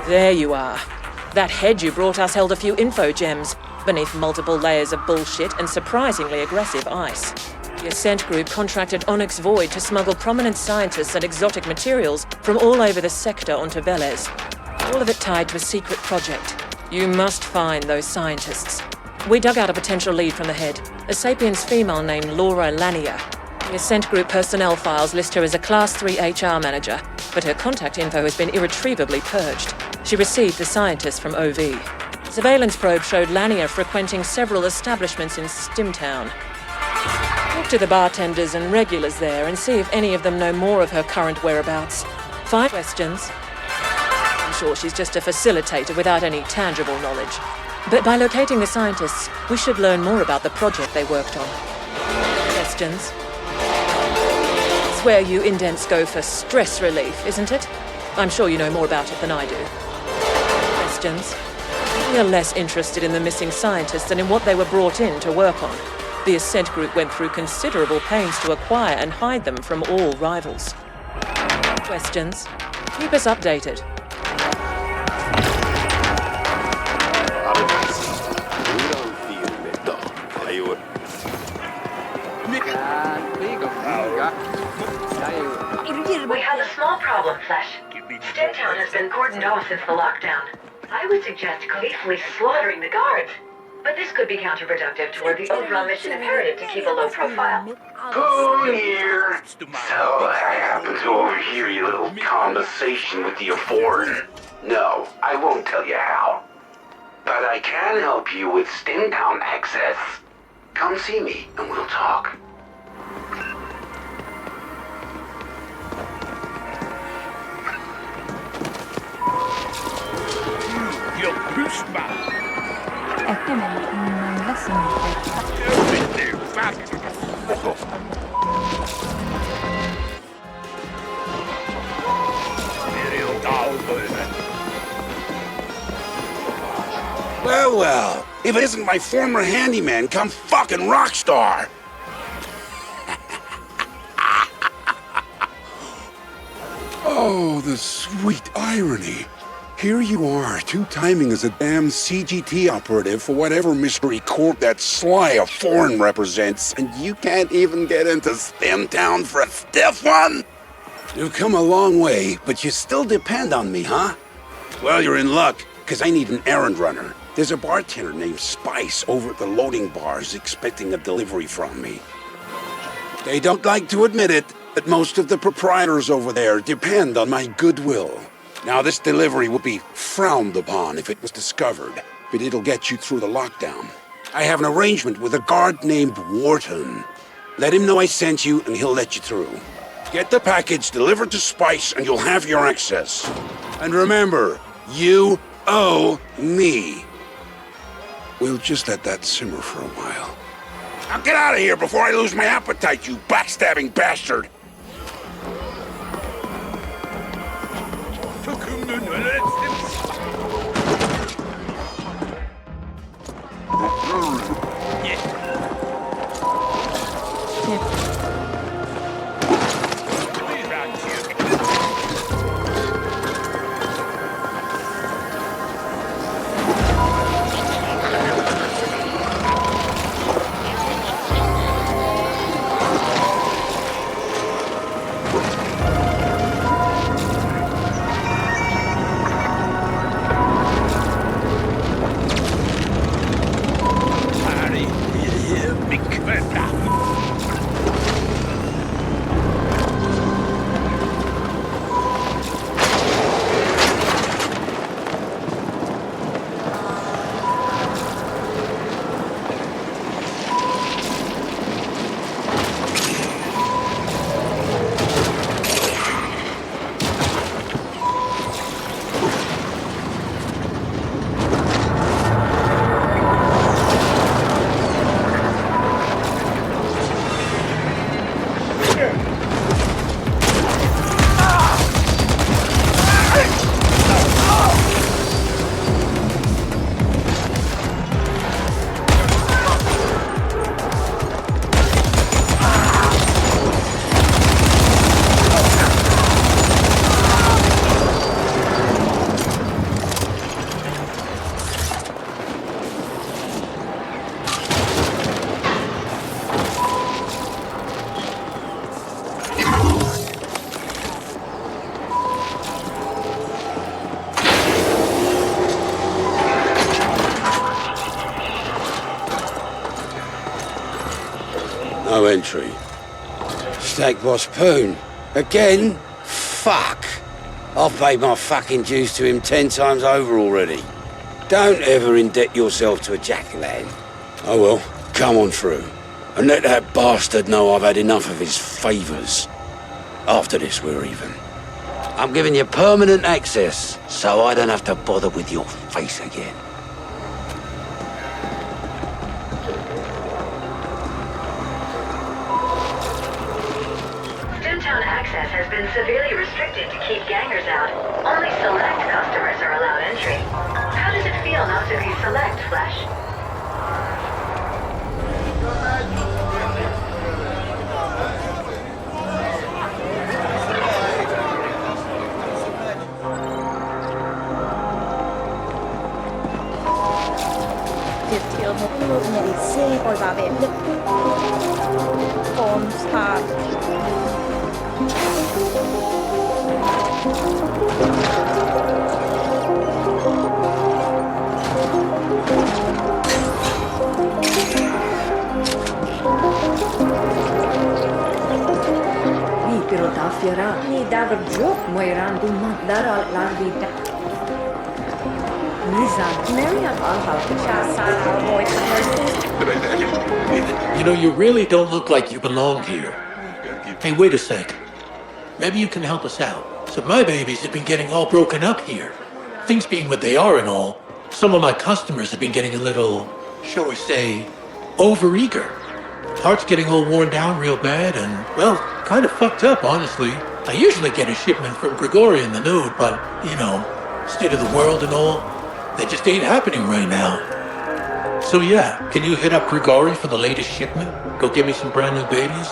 There you are. That head you brought us held a few info gems, beneath multiple layers of bullshit and surprisingly aggressive ice. The Ascent group contracted Onyx Void to smuggle prominent scientists and exotic materials from all over the sector onto Velez. All of it tied to a secret project. You must find those scientists. We dug out a potential lead from the head, a Sapiens female named Laura Lanier. The Ascent group personnel files list her as a Class 3 HR manager, but her contact info has been irretrievably purged. She received the scientists from OV. Surveillance probe showed Lanier frequenting several establishments in Stimtown. Talk to the bartenders and regulars there and see if any of them know more of her current whereabouts. 5 questions. I'm sure she's just a facilitator without any tangible knowledge. But by locating the scientists, we should learn more about the project they worked on. Questions? It's where you indents go for stress relief, isn't it? I'm sure you know more about it than I do. Questions? We are less interested in the missing scientists than in what they were brought in to work on. The Ascent group went through considerable pains to acquire and hide them from all rivals. Questions? Keep us updated. We have a small problem, Flesh. Stimtown has been cordoned off since the lockdown. I would suggest gleefully slaughtering the guards. But this could be counterproductive toward the overall mission imperative to keep a low profile. Who here? So I happen to overhear your little conversation with the foreign. No, I won't tell you how. But I can help you with Stimtown access. Come see me and we'll talk. Well, well, if it isn't my former handyman come fucking rockstar. Oh, the sweet irony. Here you are, two-timing as a damn CGT operative for whatever mystery corp that sly foreign represents, and you can't even get into Stimtown for a stiff one? You've come a long way, but you still depend on me, huh? Well, you're in luck, because I need an errand runner. There's a bartender named Spice over at the loading bars expecting a delivery from me. They don't like to admit it, but most of the proprietors over there depend on my goodwill. Now, this delivery would be frowned upon if it was discovered, but it'll get you through the lockdown. I have an arrangement with a guard named Wharton. Let him know I sent you, and he'll let you through. Get the package delivered to Spice, and you'll have your access. And remember, you owe me. We'll just let that simmer for a while. Now get out of here before I lose my appetite, you backstabbing bastard! No entry. Steak Boss Poon. Again? Fuck. I've paid my fucking dues to him 10 times over already. Don't ever indebt yourself to a jack-o'-lantern. Oh well, come on through. And let that bastard know I've had enough of his favours. After this, we're even. I'm giving you permanent access, so I don't have to bother with your face again. Downtown access has been severely restricted to keep gangers out. Only select customers are allowed entry. How does it feel not to be select, Flash? You know, you really don't look like you belong here. Hey, wait a sec. Maybe you can help us out. So my babies have been getting all broken up here. Things being what they are and all, some of my customers have been getting a little, shall we say, overeager. Parts getting all worn down real bad and, well, kind of fucked up, honestly. I usually get a shipment from Grigori in the Node, but, you know, state of the world and all, that just ain't happening right now. So yeah, can you hit up Grigori for the latest shipment? Go get me some brand new babies?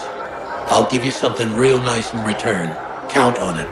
I'll give you something real nice in return. Count on it.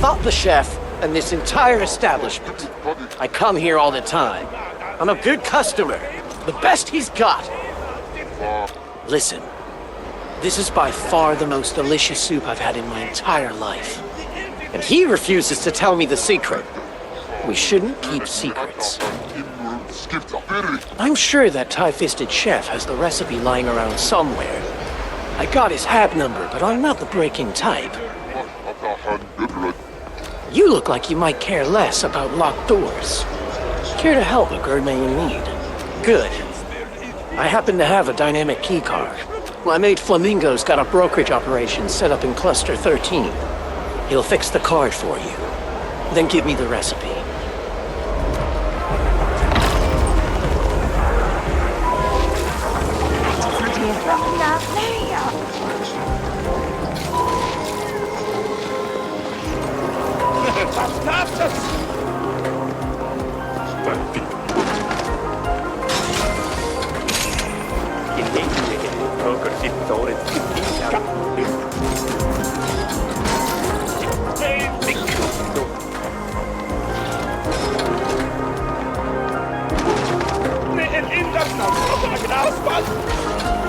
Fuck the chef and this entire establishment. I come here all the time. I'm a good customer. The best he's got. Listen, this is by far the most delicious soup I've had in my entire life. And he refuses to tell me the secret. We shouldn't keep secrets. I'm sure that tie-fisted chef has the recipe lying around somewhere. I got his hab number, but I'm not the breaking type. You look like you might care less about locked doors. Care to help a gourmet in need? Good. I happen to have a dynamic keycard. My mate Flamingo's got a brokerage operation set up in Cluster 13. He'll fix the card for you. Then give me the recipe.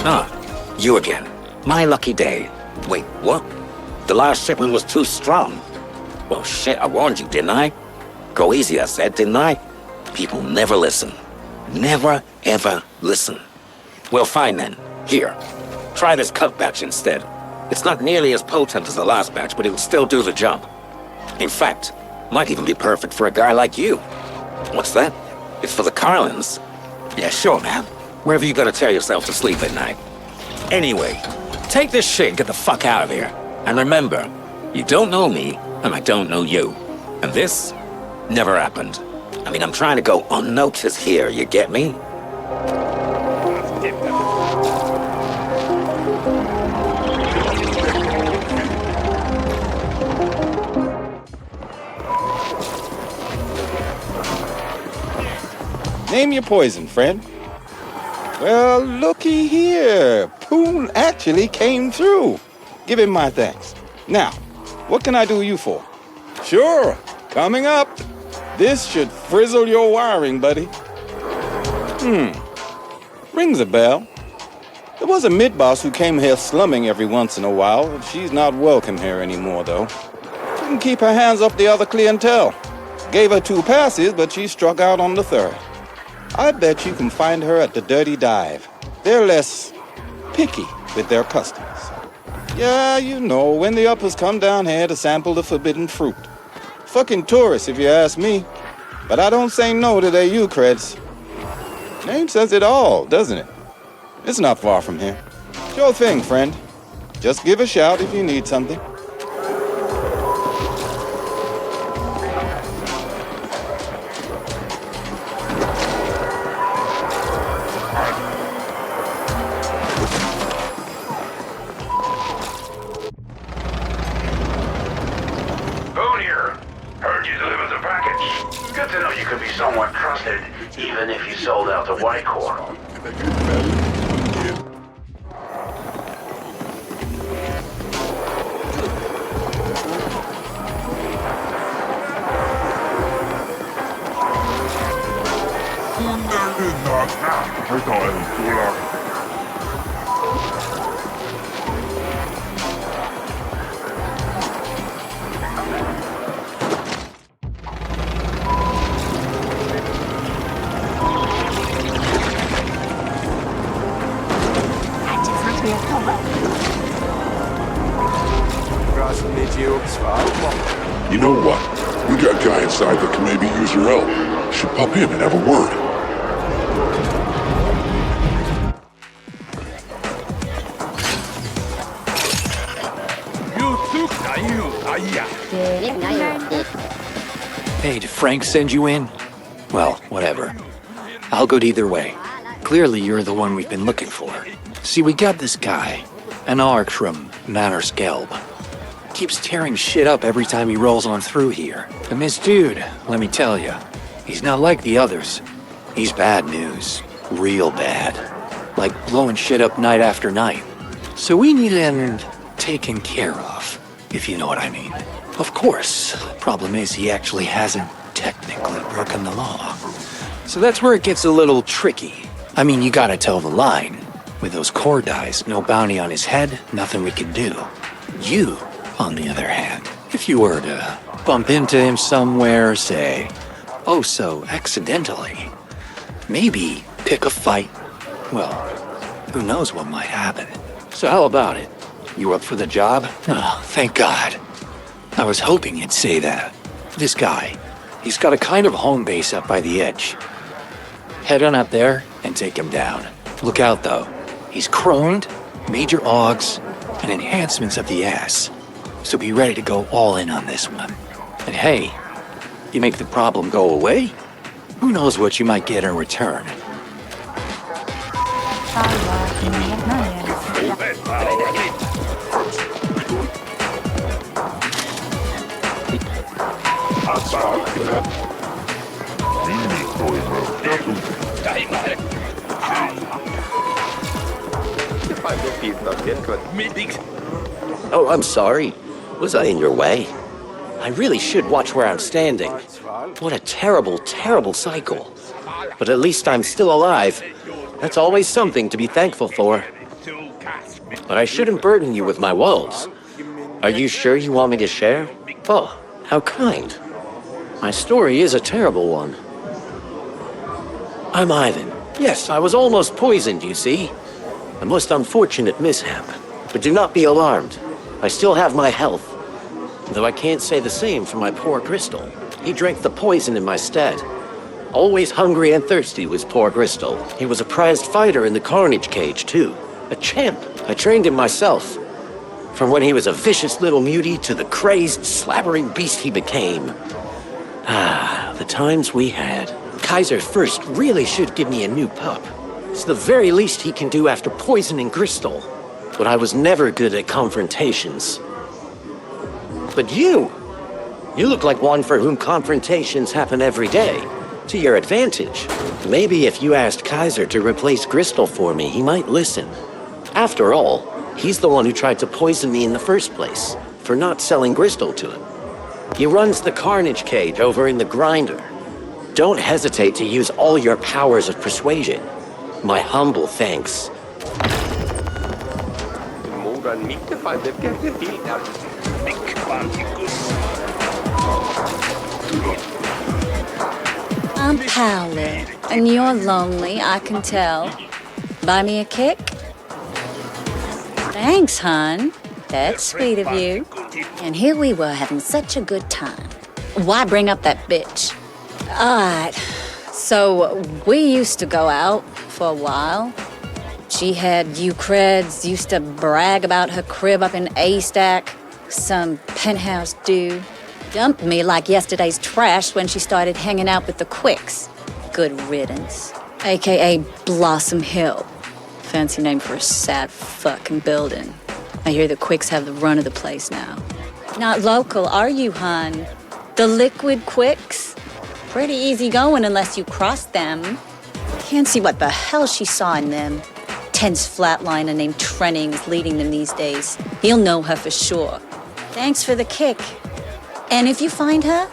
Ah, you again. My lucky day. Wait, what? The last shipment was too strong. Well, shit, I warned you, didn't I? Go easy, I said, didn't I? People never listen. Never, ever listen. Well, fine then. Here. Try this cut batch instead. It's not nearly as potent as the last batch, but it'll still do the job. In fact, might even be perfect for a guy like you. What's that? It's for the Carlins. Yeah, sure, man. Wherever you gotta tear yourself to sleep at night. Anyway, take this shit and get the fuck out of here. And remember, you don't know me, and I don't know you. And this never happened. I mean, I'm trying to go unnoticed here, you get me? Name your poison, friend. Well, looky here. Poon actually came through. Give him my thanks. Now, what can I do you for? Sure, coming up. This should frizzle your wiring, buddy. Rings a bell. There was a mid-boss who came here slumming every once in a while. She's not welcome here anymore, though. Couldn't keep her hands off the other clientele. Gave her 2 passes, but she struck out on the 3rd. I bet you can find her at the Dirty Dive. They're less picky with their customers. Yeah, you know, when the uppers come down here to sample the forbidden fruit. Fucking tourists, if you ask me. But I don't say no to their U-creds. Name says it all, doesn't it? It's not far from here. Sure thing, friend. Just give a shout if you need something. Good to know you can be somewhat trusted, even if you sold out to Whitecore. You know what? We got a guy inside that can maybe use your help. Should pop in and have a word. Hey, did Frank send you in? Well, whatever. I'll go either way. Clearly you're the one we've been looking for. See, we got this guy, an arc from Manners Gelb. Keeps tearing shit up every time he rolls on through here. And this dude, let me tell you, he's not like the others. He's bad news. Real bad. Like blowing shit up night after night. So we need him taken care of, if you know what I mean. Of course, problem is he actually hasn't technically broken the law. So that's where it gets a little tricky. I mean, you gotta tell the line. With those core dies, no bounty on his head, nothing we can do. You, on the other hand, if you were to bump into him somewhere, say, oh so accidentally, maybe pick a fight, well, who knows what might happen. So how about it? You up for the job? Oh, thank God. I was hoping you'd say that. This guy, he's got a kind of home base up by the edge. Head on up there and take him down. Look out though, he's chroned, major augs, and enhancements of the ass. So be ready to go all in on this one. And hey, you make the problem go away, who knows what you might get in return. Oh, I'm sorry. Was I in your way? I really should watch where I'm standing. What a terrible, terrible cycle. But at least I'm still alive. That's always something to be thankful for. But I shouldn't burden you with my woes. Are you sure you want me to share? Oh, how kind. My story is a terrible one. I'm Ivan. Yes, I was almost poisoned, you see. A most unfortunate mishap. But do not be alarmed. I still have my health. Though I can't say the same for my poor Crystal. He drank the poison in my stead. Always hungry and thirsty was poor Crystal. He was a prized fighter in the Carnage Cage, too. A champ. I trained him myself. From when he was a vicious little mutie to the crazed, slabbering beast he became. Ah, the times we had. Kaiser first really should give me a new pup. It's the very least he can do after poisoning Crystal. But I was never good at confrontations. But you look like one for whom confrontations happen every day. To your advantage. Maybe if you asked Kaiser to replace Crystal for me, he might listen. After all, he's the one who tried to poison me in the first place, for not selling Crystal to him. He runs the Carnage Cage over in the Grinder. Don't hesitate to use all your powers of persuasion. My humble thanks. I'm Palit, and you're lonely, I can tell. Buy me a kick? Thanks, hon. That's sweet of you. And here we were having such a good time. Why bring up that bitch? Alright, so we used to go out for a while. She had you creds, used to brag about her crib up in A-Stack. Some penthouse dude. Dumped me like yesterday's trash when she started hanging out with the Quicks. Good riddance. AKA Blossom Hill. Fancy name for a sad fucking building. I hear the Quicks have the run of the place now. Not local, are you, hon? The Liquid Quicks? Pretty easy going unless you cross them. Can't see what the hell she saw in them. Tense flatliner named Trenning's leading them these days. He'll know her for sure. Thanks for the kick. And if you find her,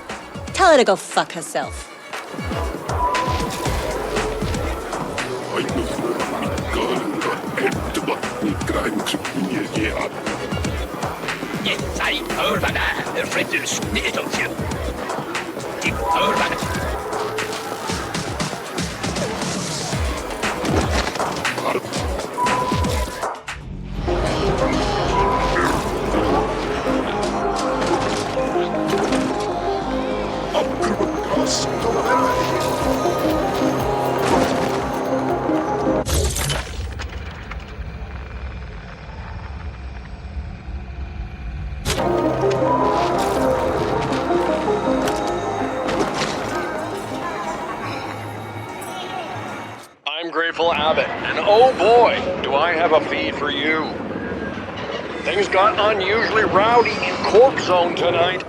tell her to go fuck herself. I'm Grateful Abbott, and oh boy, do I have a feed for you. Things got unusually rowdy in Corp Zone tonight.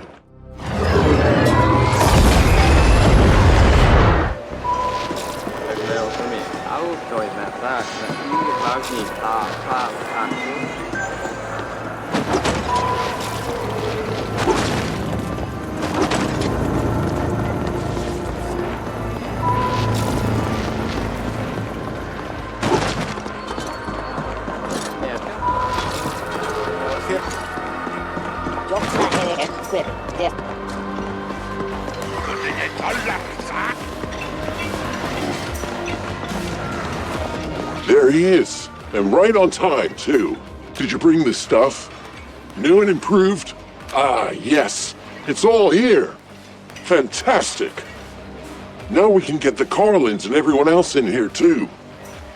There he is, and right on time, too. Did you bring the stuff? New and improved? Ah, yes. It's all here. Fantastic. Now we can get the Carlins and everyone else in here, too.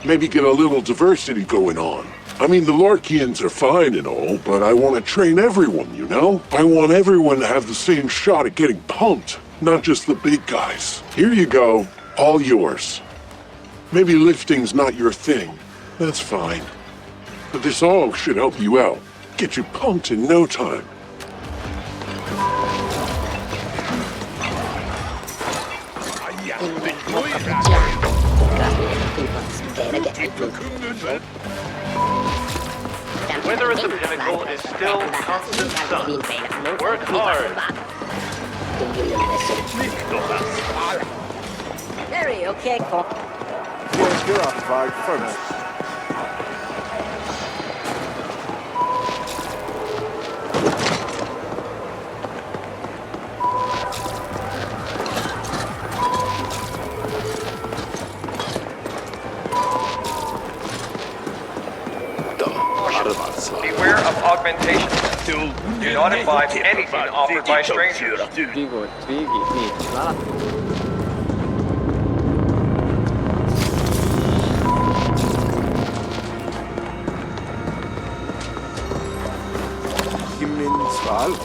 Maybe get a little diversity going on. I mean, the Larkians are fine and all, but I want to train everyone, you know? I want everyone to have the same shot at getting pumped, not just the big guys. Here you go, all yours. Maybe lifting's not your thing. That's fine. But this all should help you out. Get you pumped in no time. Whether it's a pinnacle is still constant sun. Work hard. Very okay, You're occupied first. Beware of augmentation. Do not imbibe anything offered by strangers.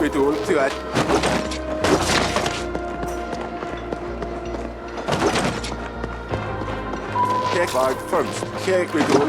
we do it. Check by first. Check we do it.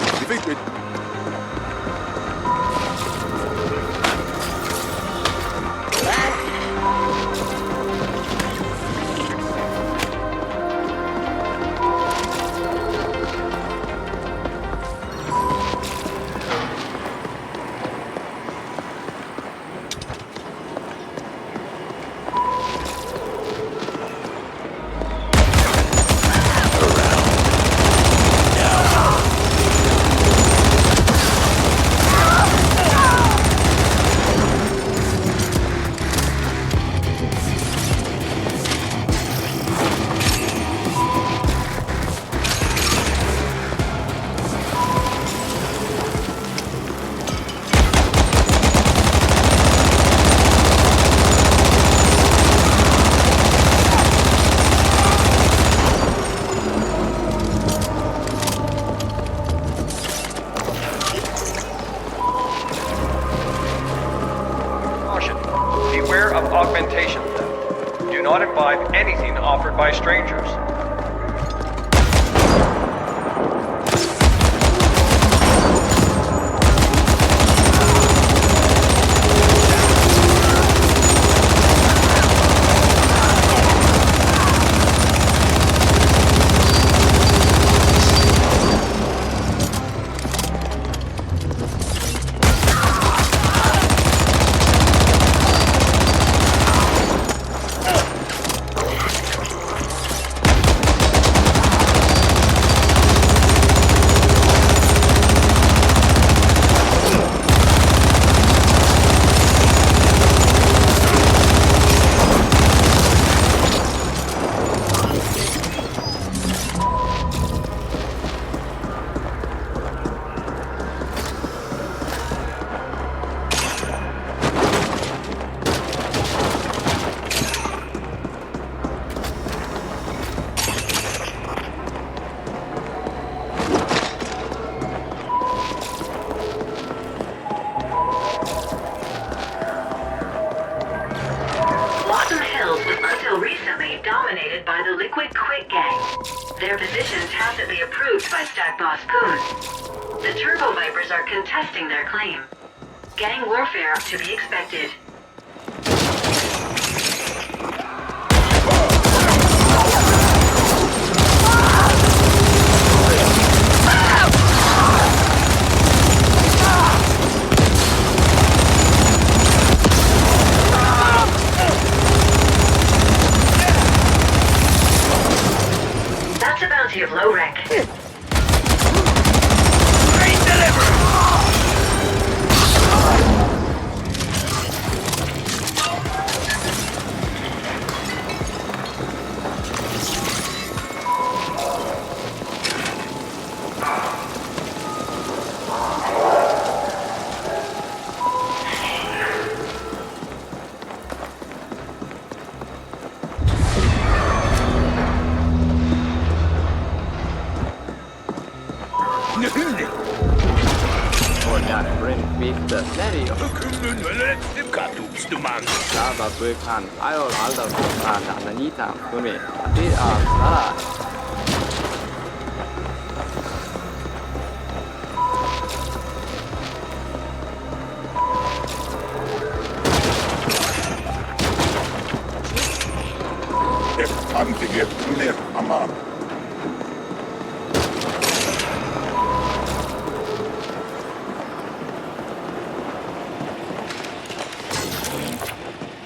Beware of augmentation theft. Do not imbibe anything offered by strangers. Dominated by the BeQuiet gang. Their position tacitly approved by Stack Boss Coon. The Turbo Vipers are contesting their claim. Gang warfare to be expected. That's a bounty of low rank. Great delivery!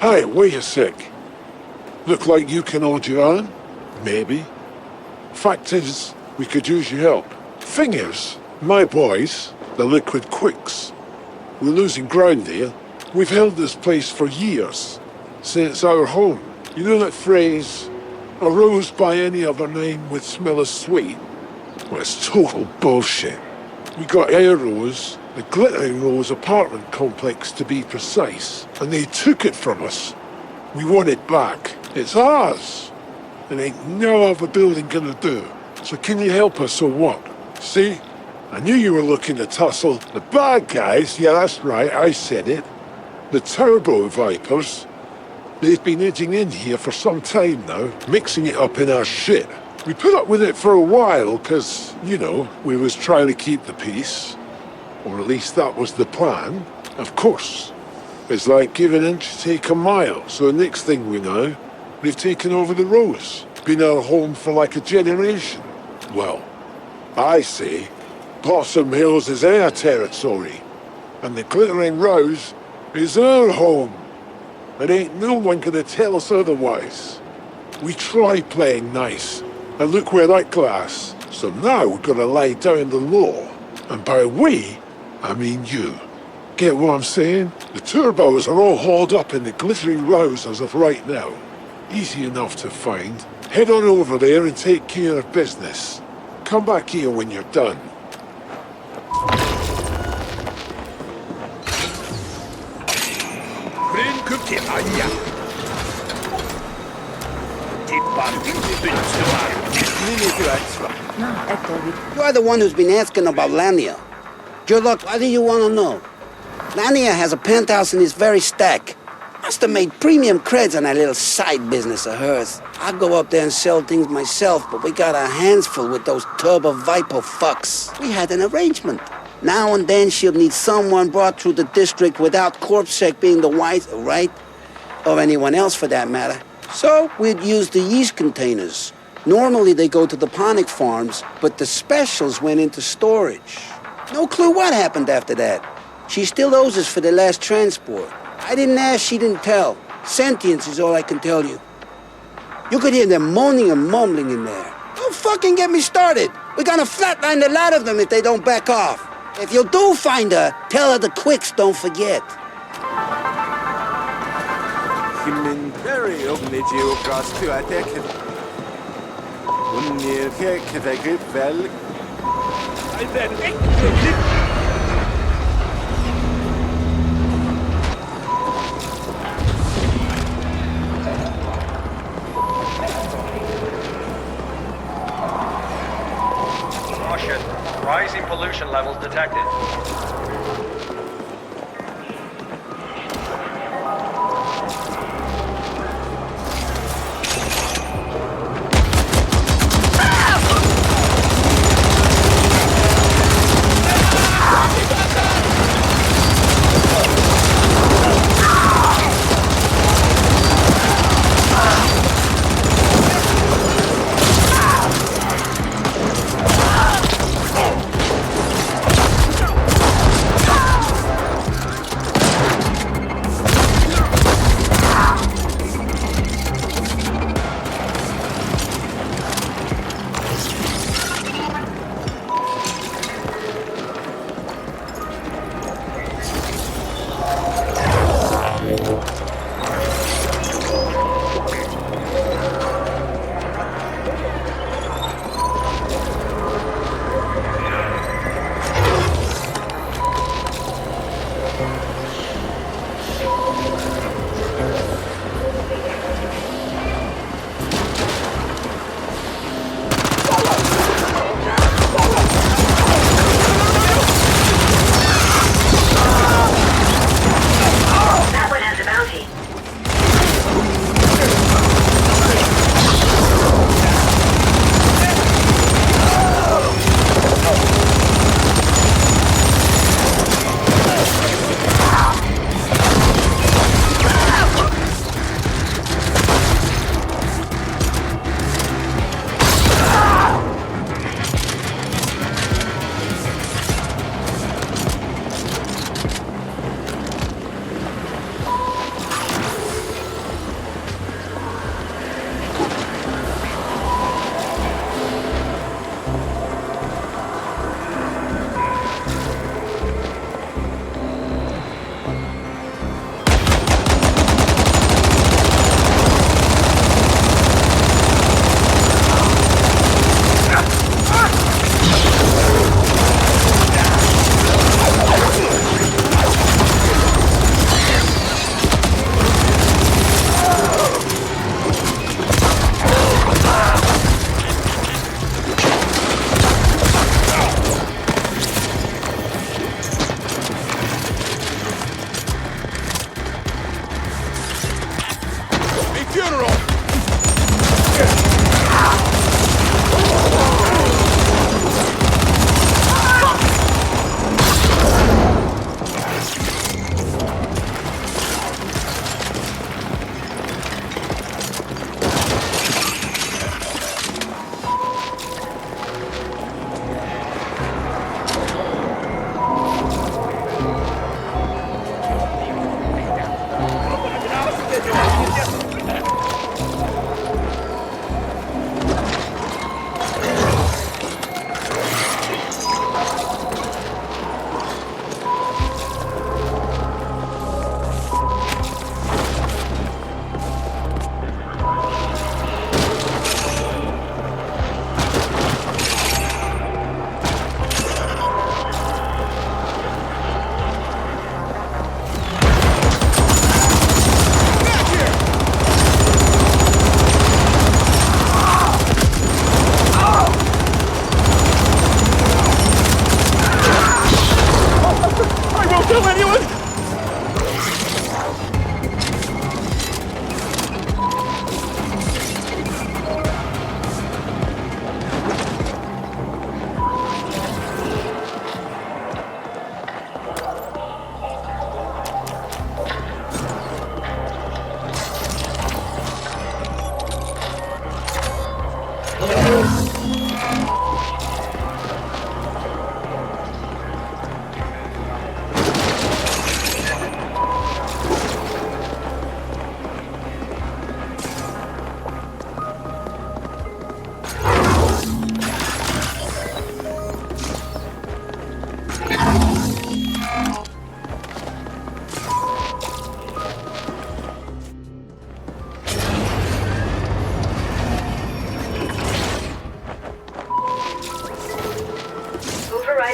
Hey, wait a sec. Look like you can hold your own? Maybe. Fact is, we could use your help. Thing is, my boys, the Liquid Quicks, we're losing ground here. We've held this place for years, since our home. You know that phrase, a rose by any other name would smell as sweet? Well, it's total bullshit. We got Air Rose, the Glittering Rose apartment complex to be precise, and they took it from us. We want it back. It's ours. And ain't no other building gonna do. So can you help us or what? See? I knew you were looking to tussle. The bad guys, yeah, that's right, I said it. The Turbo Vipers. They've been edging in here for some time now, mixing it up in our shit. We put up with it for a while, cause, you know, we was trying to keep the peace. Or at least that was the plan. Of course. It's like give an inch, take a mile. So the next thing we know, we've taken over the Rose. Been our home for like a generation. Well, I say, Blossom Hills is our territory. And the Glittering Rose is our home. And ain't no one gonna tell us otherwise. We tried playing nice, and look where that glass. So now we're gonna lay down the law. And by we, I mean you. Get what I'm saying? The turbos are all hauled up in the Glittering Rose as of right now. Easy enough to find. Head on over there and take care of business. Come back here when you're done. You are the one who's been asking about Lania. Good luck, why do you want to know? Lania has a penthouse in his very stack. Must have made premium creds on that little side business of hers. I'll go up there and sell things myself, but we got our hands full with those Turbo Viper fucks. We had an arrangement. Now and then she'll need someone brought through the district without CorpSec being the wise, right? Or anyone else for that matter. So we'd use the yeast containers. Normally they go to the ponic farms, but the specials went into storage. No clue what happened after that. She still owes us for the last transport. I didn't ask, she didn't tell. Sentience is all I can tell you. You could hear them moaning and mumbling in there. Don't fucking get me started. We're gonna flatline the lot of them if they don't back off. If you do find her, tell her the quicks don't forget. Caution. Rising pollution levels detected.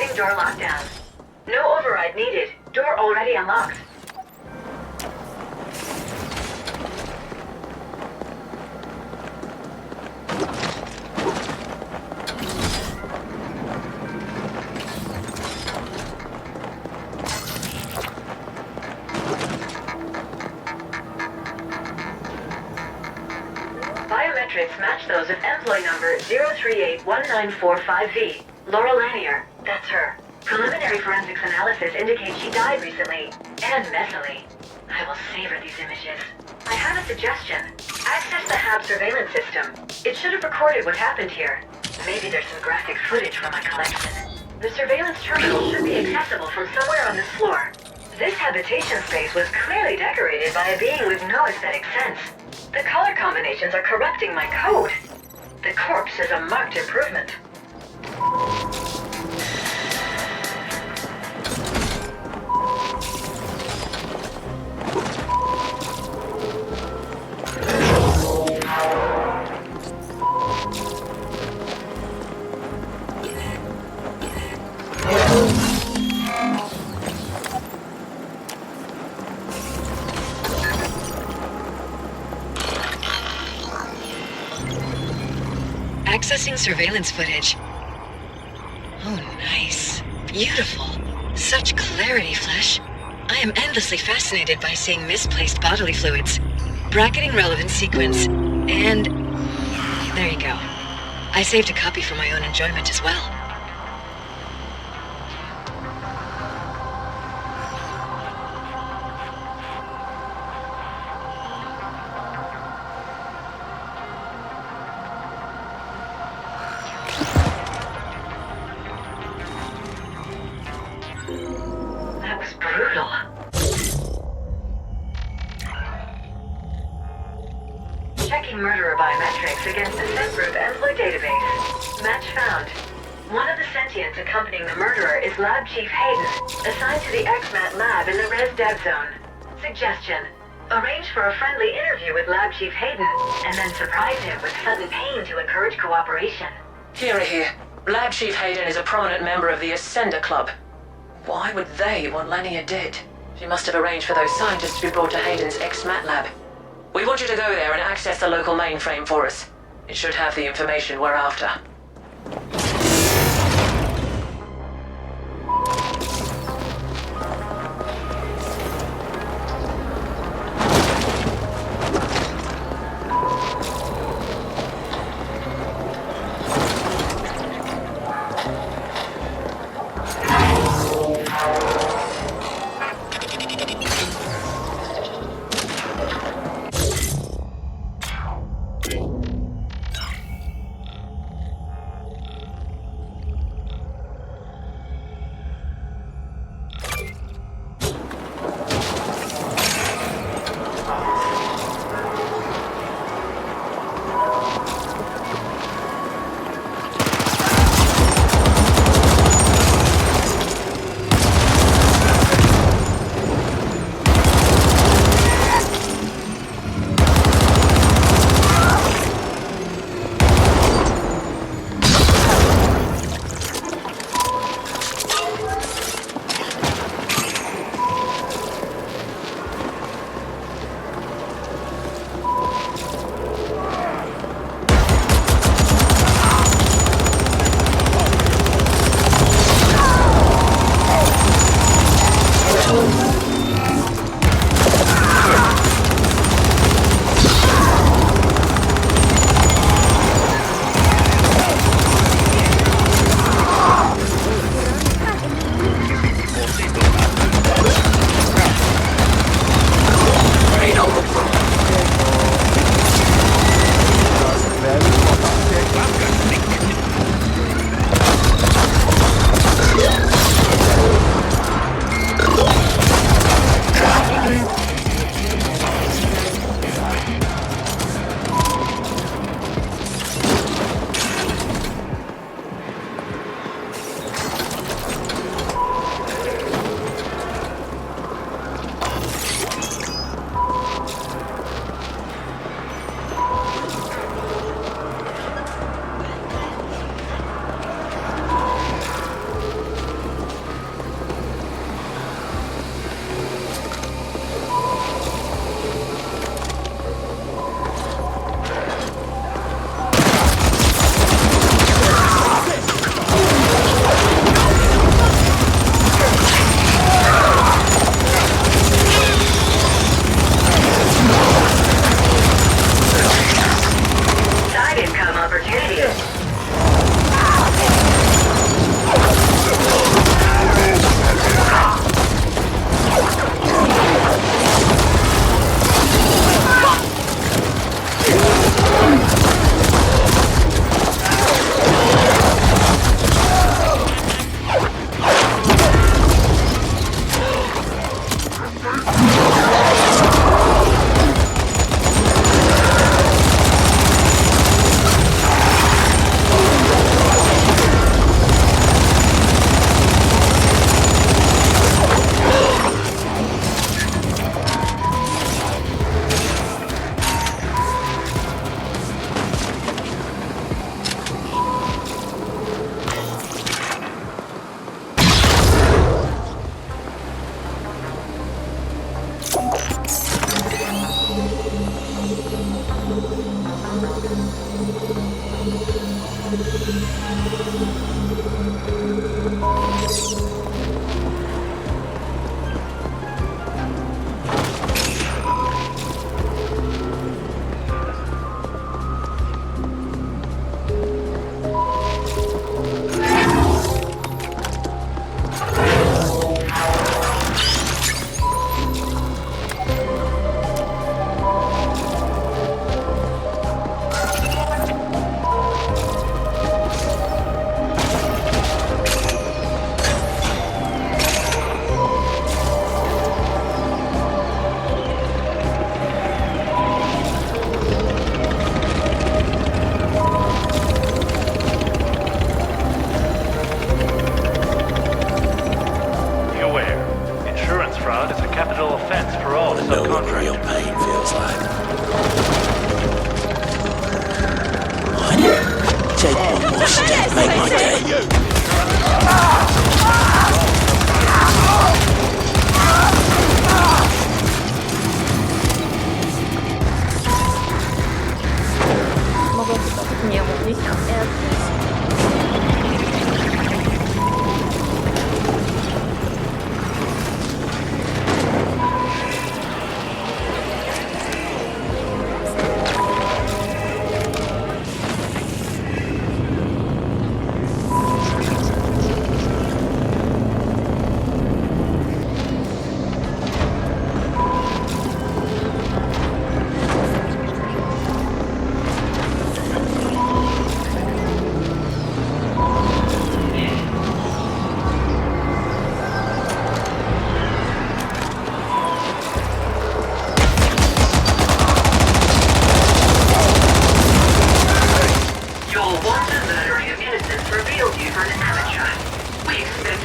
Confirming door lockdown. No override needed. Door already unlocked. Biometrics match those of employee number 0381945V. Laura Lanier. That's her. Preliminary forensics analysis indicates she died recently, and messily. I will savor these images. I have a suggestion. Access the HAB surveillance system. It should have recorded what happened here. Maybe there's some graphic footage from my collection. The surveillance terminal should be accessible from somewhere on this floor. This habitation space was clearly decorated by a being with no aesthetic sense. The color combinations are corrupting my code. The corpse is a marked improvement. Accessing surveillance footage. Oh, nice. Beautiful. Such clarity, Flesh. I am endlessly fascinated by seeing misplaced bodily fluids. Bracketing relevant sequence. And there you go. I saved a copy for my own enjoyment as well. Checking murderer biometrics against the Ascent Group employee database. Match found. One of the sentients accompanying the murderer is Lab Chief Hayden, assigned to the XMAT lab in the Res Dev Zone. Suggestion. Arrange for a friendly interview with Lab Chief Hayden, and then surprise him with sudden pain to encourage cooperation. Here. Lab Chief Hayden is a prominent member of the Ascender Club. Why would they want Lanier dead? She must have arranged for those scientists to be brought to Hayden's XMAT lab. We want you to go there and access the local mainframe for us. It should have the information we're after.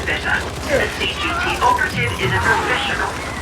better. The CGT operative is a professional.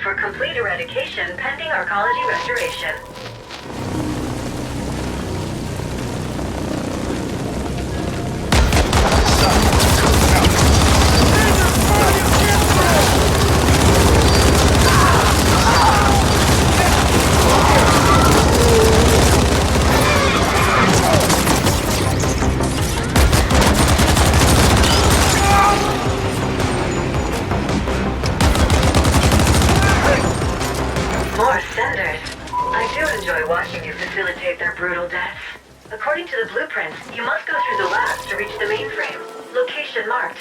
for complete eradication pending arcology restoration. More senders. I do enjoy watching you facilitate their brutal deaths. According to the blueprints, you must go through the labs to reach the mainframe. Location marked.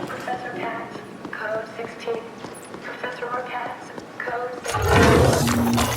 Professor Katz, code 16. Professor Katz, code 16.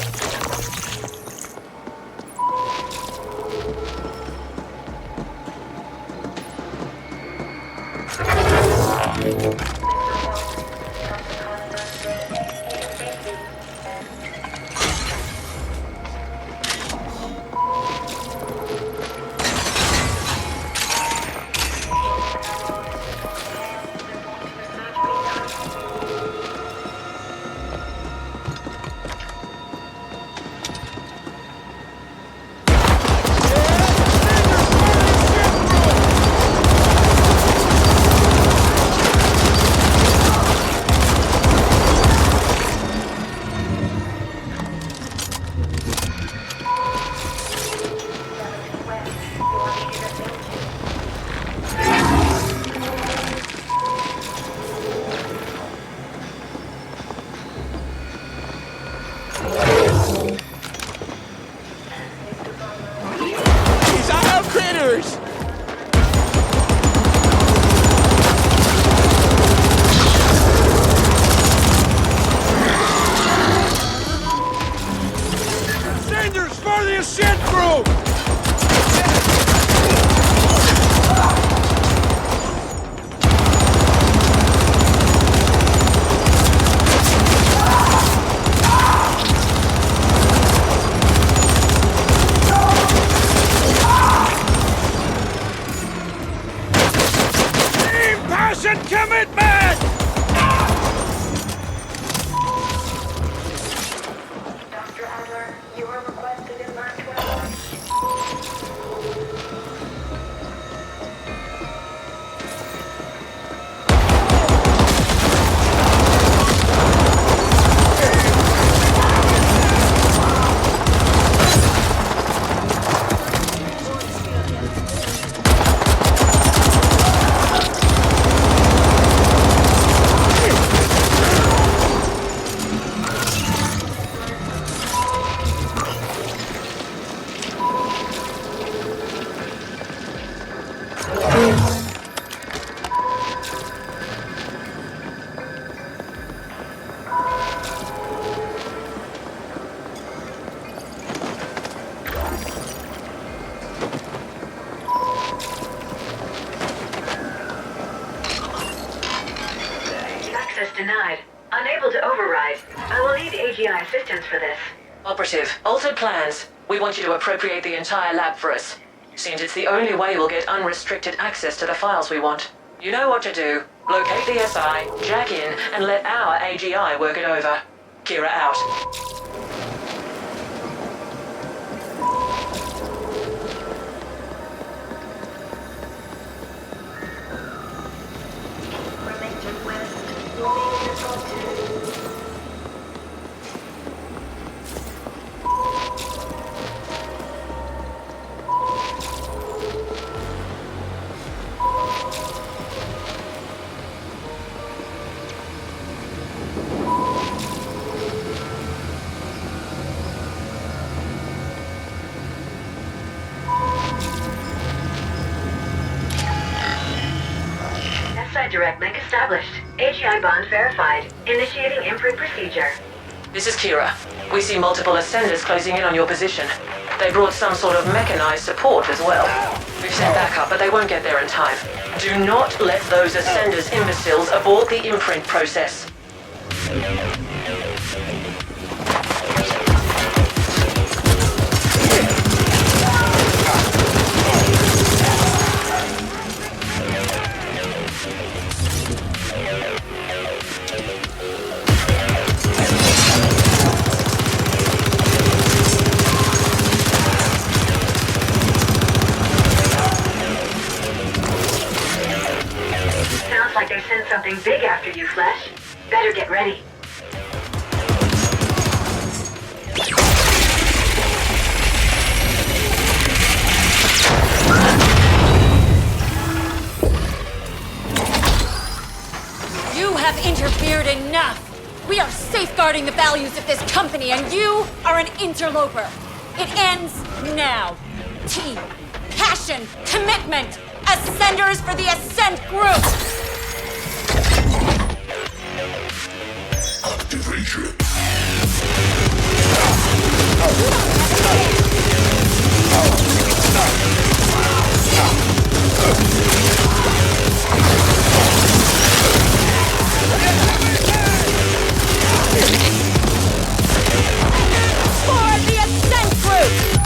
Denied. Unable to override. I will need AGI assistance for this. Operative, altered plans. We want you to appropriate the entire lab for us. Seems it's the only way we'll get unrestricted access to the files we want. You know what to do. Locate the SI, jack in, and let our AGI work it over. Kira out. Direct link established. AGI bond verified. Initiating imprint procedure. This is Kira. We see multiple ascenders closing in on your position. They brought some sort of mechanized support as well. We've sent backup, but they won't get there in time. Do not let those ascenders imbeciles abort the imprint process. like they sent something big after you, Flesh. Better get ready. You have interfered enough! We are safeguarding the values of this company, and you are an interloper. It ends now. Team, passion, commitment, ascenders for the Ascent group! Activation. For the Ascent group!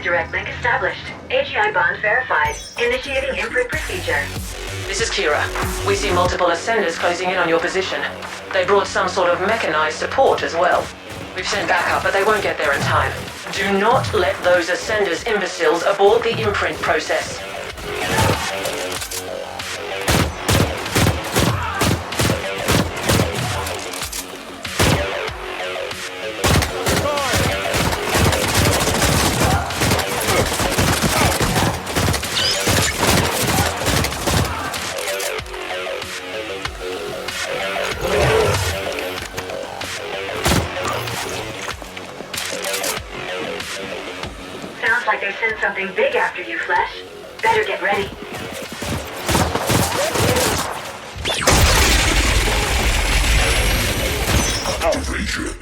Direct link established. AGI bond verified. Initiating imprint procedure. This is Kira. We see multiple ascenders closing in on your position. They brought some sort of mechanized support as well. We've sent backup, but they won't get there in time. Do not let those ascenders imbeciles abort the imprint process. Like they sent something big after you, Flesh. Better get ready. Activation.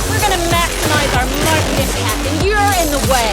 We're gonna maximize our market impact, and you're in the way.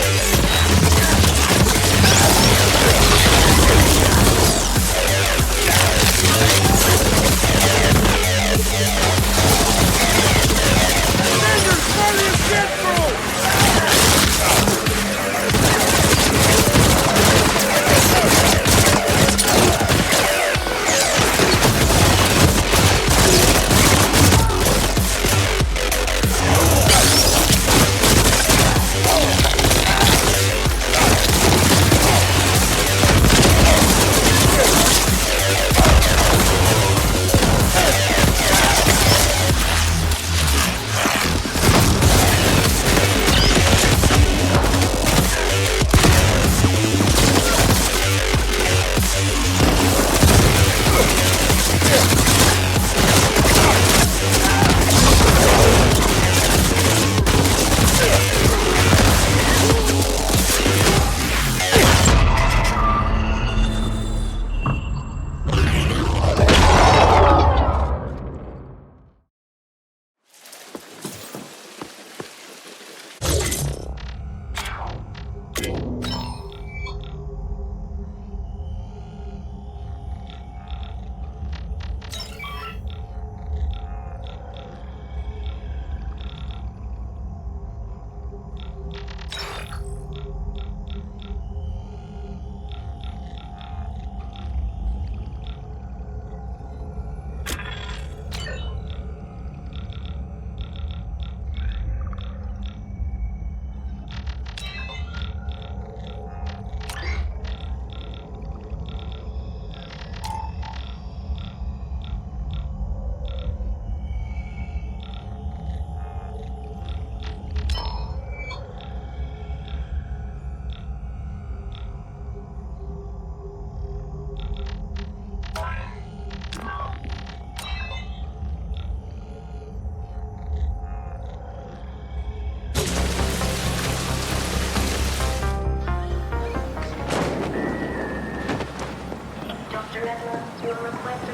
Mr. Edna, you are requested.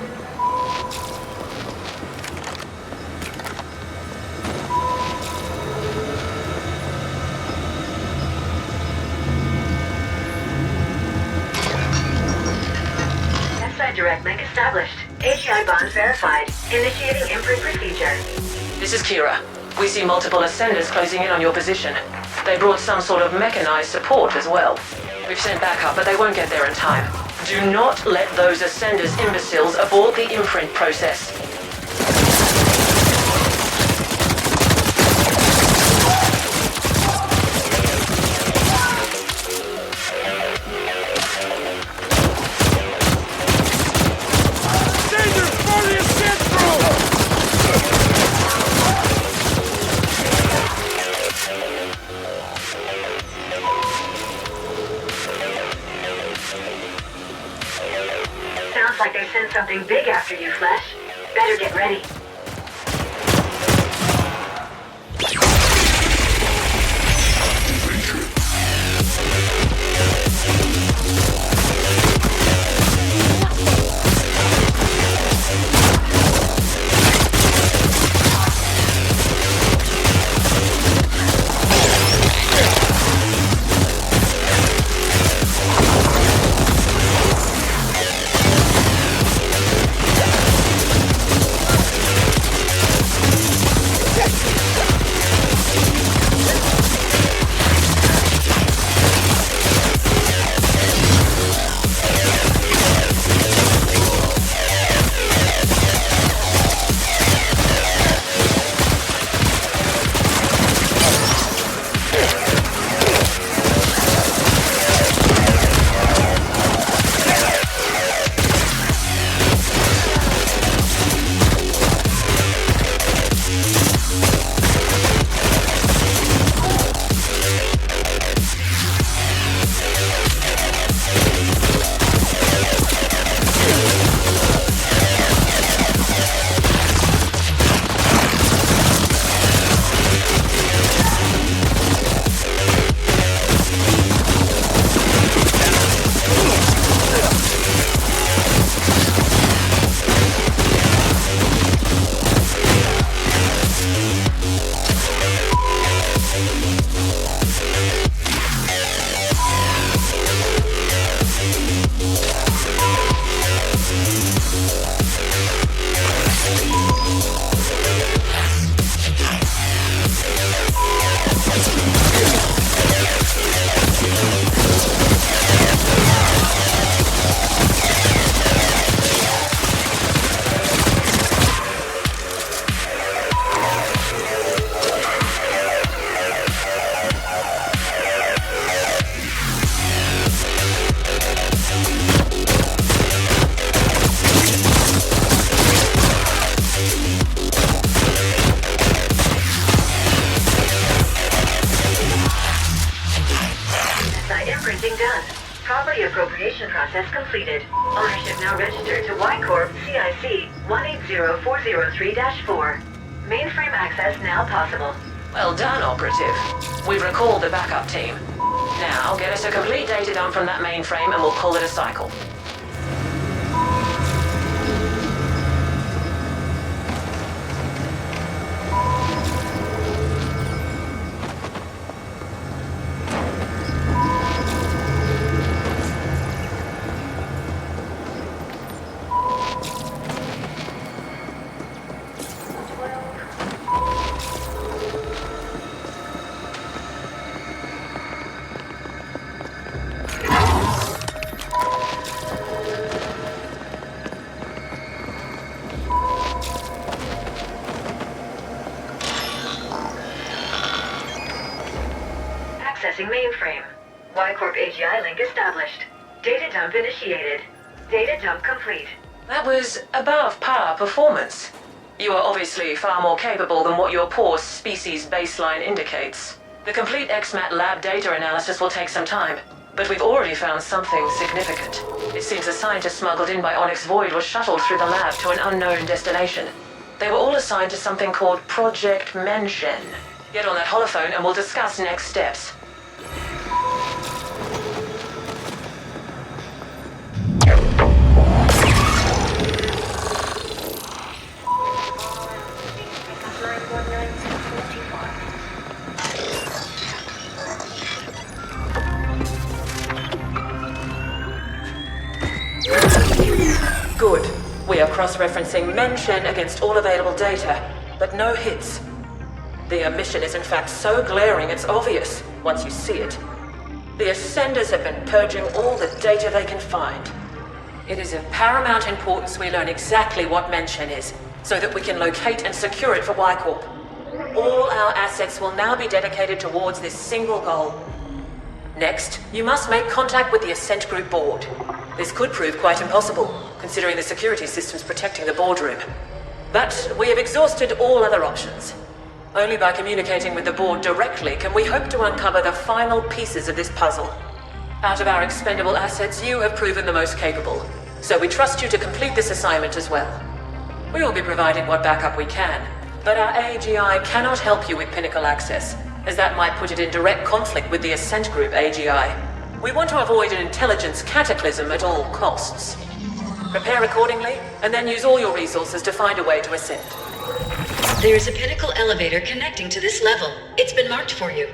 Inside direct link established. AGI bond verified. Initiating imprint procedure. This is Kira. We see multiple ascenders closing in on your position. They brought some sort of mechanized support as well. We've sent backup, but they won't get there in time. Do not let those ascenders imbeciles abort the imprint process. Sounds like they sent something big after you, Flesh. Better get ready. Property appropriation process completed. Ownership now registered to Y-Corp CIC 180403-4. Mainframe access now possible. Well done, Operative. We've recalled the backup team. Now, get us a complete data dump from that mainframe and we'll call it a cycle. Accessing mainframe. Y-Corp AGI link established. Data dump initiated. Data dump complete. That was above par performance. You are obviously far more capable than what your poor species baseline indicates. The complete XMAT lab data analysis will take some time, but we've already found something significant. It seems a scientist smuggled in by Onyx Void was shuttled through the lab to an unknown destination. They were all assigned to something called Project Mention. Get on that holophone and we'll discuss next steps. Good. We are cross-referencing mention against all available data, but no hits. The omission is in fact so glaring it's obvious once you see it. The Ascenders have been purging all the data they can find. It is of paramount importance we learn exactly what mention is, so that we can locate and secure it for Y-Corp. All our assets will now be dedicated towards this single goal. Next, you must make contact with the Ascent Group board. This could prove quite impossible, considering the security systems protecting the boardroom. But we have exhausted all other options. Only by communicating with the board directly can we hope to uncover the final pieces of this puzzle. Out of our expendable assets, you have proven the most capable, so we trust you to complete this assignment as well. We will be providing what backup we can, but our AGI cannot help you with Pinnacle access, as that might put it in direct conflict with the Ascent Group AGI. We want to avoid an intelligence cataclysm at all costs. Prepare accordingly, and then use all your resources to find a way to ascend. There is a Pinnacle elevator connecting to this level. It's been marked for you.